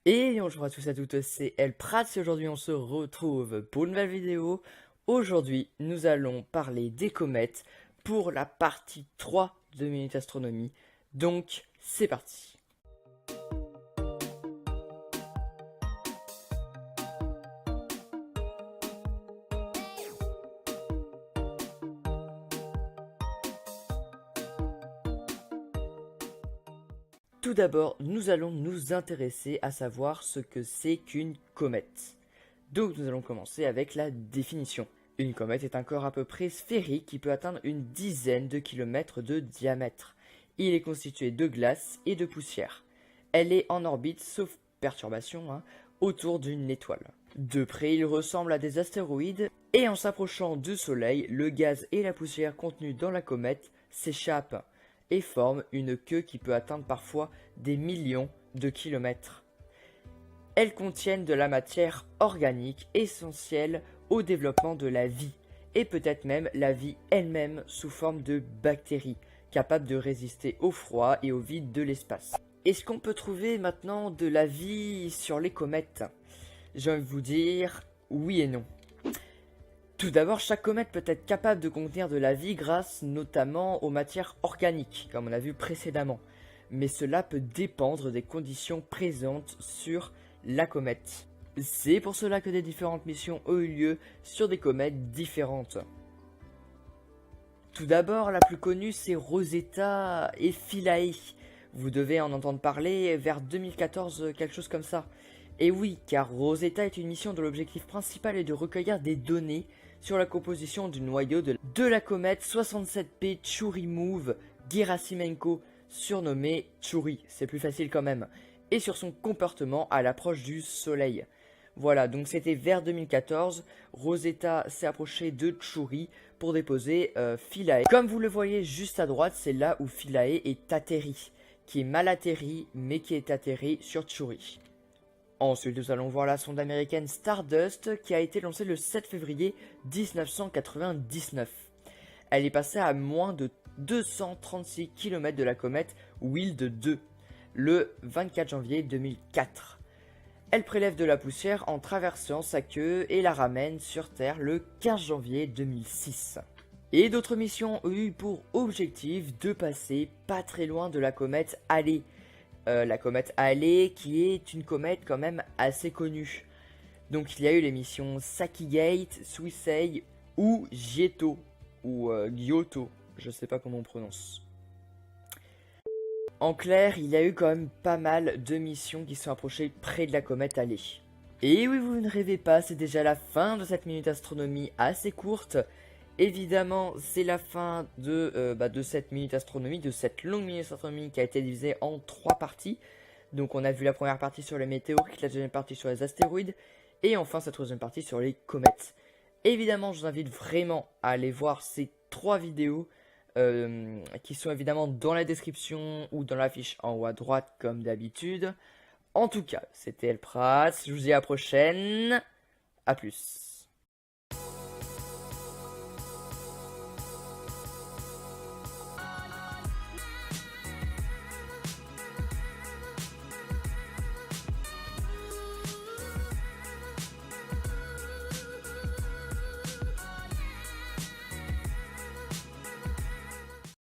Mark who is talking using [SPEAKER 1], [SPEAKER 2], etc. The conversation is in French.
[SPEAKER 1] Et bonjour à tous et à toutes, c'est Elprats et aujourd'hui on se retrouve pour une nouvelle vidéo. Aujourd'hui nous allons parler des comètes pour la partie 3 de Minute Astronomie. Donc c'est parti. Tout d'abord, nous allons nous intéresser à savoir ce que c'est qu'une comète. Donc nous allons commencer avec la définition. Une comète est un corps à peu près sphérique qui peut atteindre une dizaine de kilomètres de diamètre. Il est constitué de glace et de poussière. Elle est en orbite, sauf perturbation, autour d'une étoile. De près, il ressemble à des astéroïdes, et en s'approchant du Soleil, le gaz et la poussière contenus dans la comète s'échappent et forment une queue qui peut atteindre parfois des millions de kilomètres. Elles contiennent de la matière organique essentielle au développement de la vie, et peut-être même la vie elle-même sous forme de bactéries, capables de résister au froid et au vide de l'espace. Est-ce qu'on peut trouver maintenant de la vie sur les comètes? J'ai envie de vous dire oui et non. Tout d'abord, chaque comète peut être capable de contenir de la vie grâce notamment aux matières organiques, comme on a vu précédemment. Mais cela peut dépendre des conditions présentes sur la comète. C'est pour cela que des différentes missions ont eu lieu sur des comètes différentes. Tout d'abord, la plus connue c'est Rosetta et Philae. Vous devez en entendre parler vers 2014, quelque chose comme ça. Et oui, car Rosetta est une mission dont l'objectif principal est de recueillir des données sur la composition du noyau de la comète 67P Churymov-Gerasimenko, surnommée Chury, c'est plus facile quand même, et sur son comportement à l'approche du Soleil. Voilà, donc c'était vers 2014, Rosetta s'est approché de Chury pour déposer Philae. Comme vous le voyez juste à droite, c'est là où Philae est atterri, qui est mal atterri, mais qui est atterri sur Chury. Ensuite, nous allons voir la sonde américaine Stardust qui a été lancée le 7 février 1999. Elle est passée à moins de 236 km de la comète Wild 2 le 24 janvier 2004. Elle prélève de la poussière en traversant sa queue et la ramène sur Terre le 15 janvier 2006. Et d'autres missions ont eu pour objectif de passer pas très loin de la comète Halley. La comète Halley qui est une comète quand même assez connue. Donc il y a eu les missions Sakigate, Suisei ou Giotto, ou Giotto, je sais pas comment on prononce. En clair, il y a eu quand même pas mal de missions qui sont approchées près de la comète Halley. Et oui, vous ne rêvez pas, c'est déjà la fin de cette minute astronomie assez courte. Évidemment, c'est la fin de cette minute astronomie, de cette longue minute astronomie qui a été divisée en 3 parties. Donc on a vu la première partie sur les météorites, la deuxième partie sur les astéroïdes, et enfin cette troisième partie sur les comètes. Évidemment, je vous invite vraiment à aller voir ces 3 vidéos qui sont évidemment dans la description ou dans la fiche en haut à droite comme d'habitude. En tout cas, c'était Elprats, je vous dis à la prochaine, à plus.